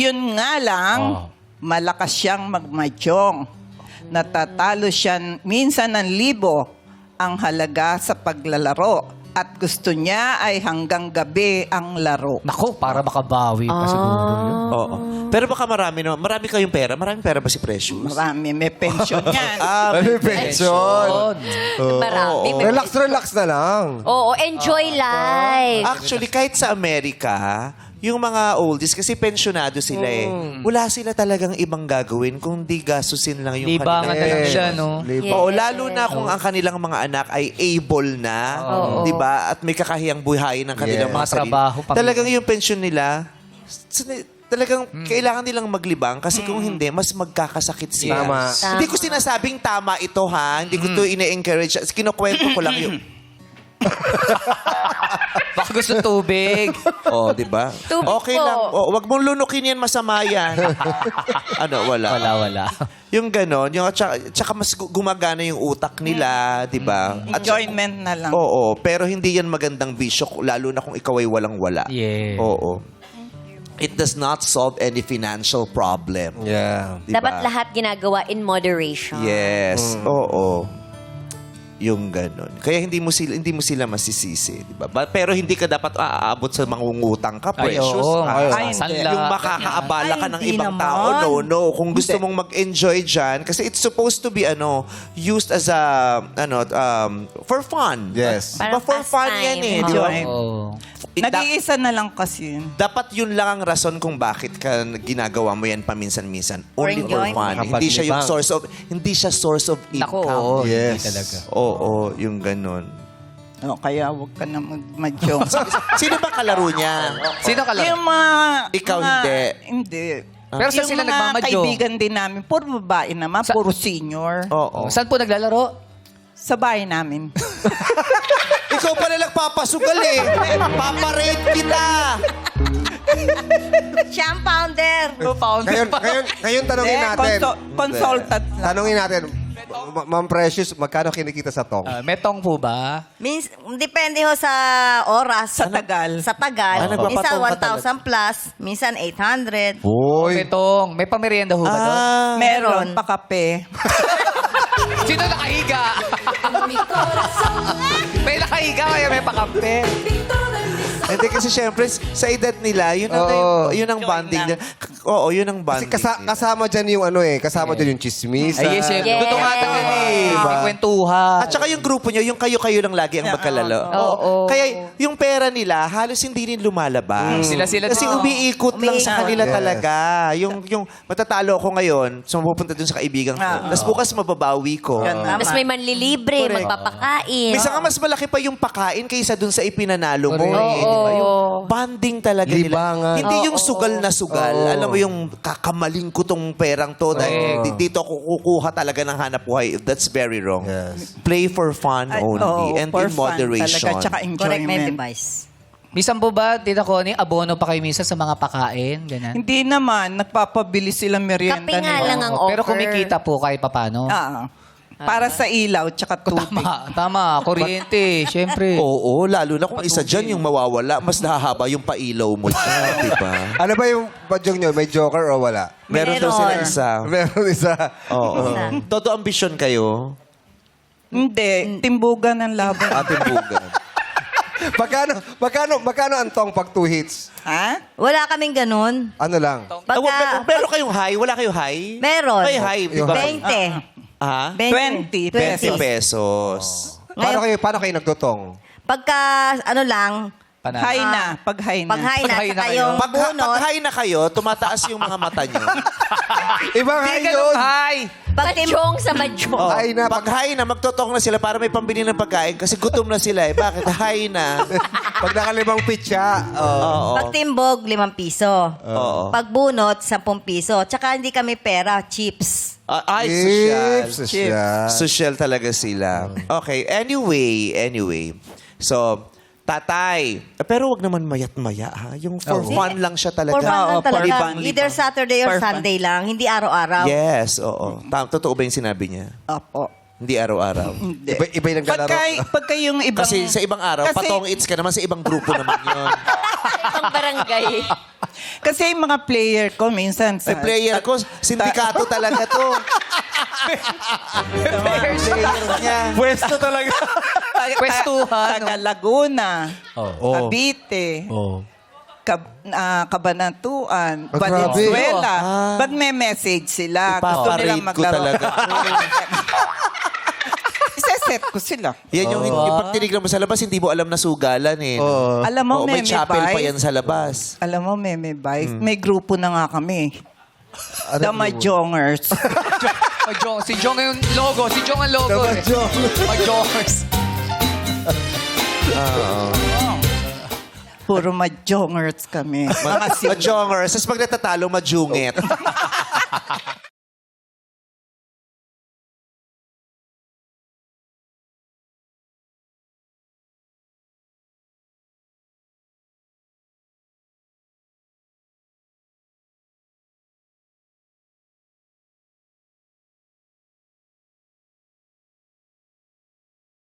Yun nga lang, malakas siyang magmadyong. Natatalo siya minsan ng 1,000 ang halaga sa paglalaro. At gusto niya ay hanggang gabi ang laro. Nako, para makabawi pa siguro yun. Oo. Pero baka marami kayong pera. Maraming pera ba si Precious? Marami, may pension yan. May pension. Marami. Relax na lang. Oo, enjoy life. Actually, kahit sa Amerika, yung mga oldies, kasi pensyonado sila wala sila talagang ibang gagawin kung di gastusin lang yung Libangan na lang siya, no? Oo, lalo na kung ang kanilang mga anak ay able na, di ba? At may kakahiyang buhayin ng kanilang mga Mga trabaho, sarili. Talagang yung pension nila, talagang kailangan nilang maglibang kasi kung hindi, mas magkakasakit sila. Tama. Hindi ko sinasabing tama ito, ha? Hindi ko ito ine-encourage. Kinukwento ko lang yung... Baka gusto tubig. Oh, di ba? Tubig Okay po. lang. Oh, wag mong lunukin yan, masama yan. Wala. Wala. Yung ganon, yung tsaka mas gumagana yung utak nila, di ba? Enjoyment na lang. Oo, pero hindi yan magandang bisyo, lalo na kung ikaw ay walang-wala. Yeah. Oo. It does not solve any financial problem. Yeah. Di ba? Dapat lahat ginagawa in moderation. Yes, oo. Yung ganon. Kaya hindi mo sila masisisi, di ba? Pero hindi ka dapat aabot sa mangungutang ka, Ay, Precious. oo. Ay, Sanla. Yung makakaabala ka Ay, ng hindi ibang naman. tao. No. Kung gusto mong mag-enjoy dyan, kasi it's supposed to be used as a for fun. Yes. Diba, for fun pastime. yan di ba? Enjoy. Oo. Nag-iisa na lang kasi. Dapat yun lang ang rason kung bakit ka ginagawa mo yan paminsan-minsan. Only for enjoyment. fun. Hindi siya yung source of income. Nako, oo. Yes. Hindi talaga. Oo, yung ganon. No, kaya huwag ka na magmadyong. Sino ba kalaro niya? Sino ka lang? Yung mga... Ikaw hindi. Hindi. Pero saan yung sila mga nagmamadyo? kaibigan din namin, puro babae naman, puro senior. Oo. Saan po naglalaro? Sa bahay namin. Ikaw pala nagpapasugal eh. Paparate kita. Siya ang founder. Ngayon tanongin Eh, natin. consultant lang. Tanongin natin. Ma'am Precious, magkano kinikita sa tong? Metong po ba? Depende ho sa oras. Sa tagal. Sa tagal. Minsan nagpapatong ka 1,000 plus, minsan 800. Uy. Metong. May pamerienda ho ba doon? Meron pa kape. Sino nakahiga? May nakahiga kaya may pakampe. Hindi kasi syempre, sa edad nila, yun ang bonding nila. Oo, yun ang Kasi bonding. kasama dyan yung kasama dyan yung chismis. Ay, yes, yes. Yes. Totoo nga naman eh. May kwentuhan. At saka yung grupo nyo, yung kayo-kayo lang lagi ang magkalalo. Oo. Kaya yung pera nila, halos hindi rin lumalabas. Sila-sila Kasi din. umiikot lang sa kanila Yes. talaga. Yung matatalo ako ngayon, so mapupunta dun sa kaibigan ko. Tapos bukas mababawi ko. Yan. Tapos may manlilibre, Correct. magpapakain. Minsan nga mas malaki pa yung pakain kaysa dun sa ipinanalo mo. Correct. Eh, di ba? Yung bonding talaga Libangan. nila. Hindi yung sugal na sugal. Alam mo yung kakamaling ko tong perang to. Dahil dito ako kukuha talaga ng hanap buhay. That's very wrong. Yes. Play for fun Ay, only. oo, And for in fun moderation. Talaga, tsaka Correct, may enjoyment. device. Minsan po ba, Tita Connie, abono pa kayo minsan sa mga pakain? Ganyan? Hindi naman, nagpapabili sila merienda Kape nga nila. lang ang Pero offer. kumikita po kahit papano. Para sa ilaw, tsaka tubig. Tama. Kuryente, syempre. Oo, lalo na kung isa dyan yung mawawala, mas nahahaba yung pailaw mo dyan, di ba? Ano ba yung badyong nyo? May joker o wala? Meron daw sila isa. Meron isa. Oo. Isa. Todo ambisyon kayo. Hindi, timbugan ng laban. Ating bugan. Magkano ang tong pag 2 hits? Ha? Wala kaming ganun. Ano lang? Pero kayong high? Wala kayong high? Meron. May high, di ba? 20. Ha? 20 20 pesos. pesos. Paano kayo nagtutong? Pagka, ano lang, Panalo. High na, pag high na. pag high na, Pag high na saka kayo. yung Pag bunot, high na kayo, tumataas yung mga mata nyo. Ibang Hindi high ganun yun. high. pag madyong sa madyong. Oh, High na, pag high na, magtotong na sila para may pambili ng pagkain kasi gutom na sila eh. Bakit? High na. Pag nakalimang pitya. Oo. Pag timbog, 5 piso. Oo. Pag bunot, 10 piso. Tsaka hindi kami pera, chips. Ay, social. Social. Social talaga sila. Okay, anyway. So, tatay. Pero wag naman mayat-maya, ha? Yung for fun lang siya talaga. For fun lang Oo, for talaga. fun. Either Saturday or For fun. Sunday lang. Hindi araw-araw. Yes, oo. Totoo ba yung sinabi niya? Opo. Hindi araw-araw. Hindi. Iba yung naglalaro. Pagka yung ibang... Kasi sa ibang araw, Kasi- patong its ka naman sa ibang grupo naman yun. Ang barangay. Kasi yung mga player ko minsan... May player ko, sindikato talaga to. Player niya. Pwesto talaga. Pwestuhan, Taga Laguna, Oh. Cavite, Oh. Kabanatuan, Ah, grabe. Valenzuela. Pag may message sila, gusto nilang Ipaparate ko maglaro. talaga. Iseset ko sila. Yan yung, yung pag tinignan mo sa labas, hindi mo alam na sugalan eh. Oo. Alam mo, Oo, may Meme chapel pa Vice. yan sa labas. Alam mo, Meme Vice, may grupo na nga kami. Ano The yung- Mahjongers. Mahjong. Si Jong yung logo. Si Jong ang logo. The Mahjong. Mahjongers. Puro Mahjongers kami. Mga Majongers. Tapos pag natatalo, majungit.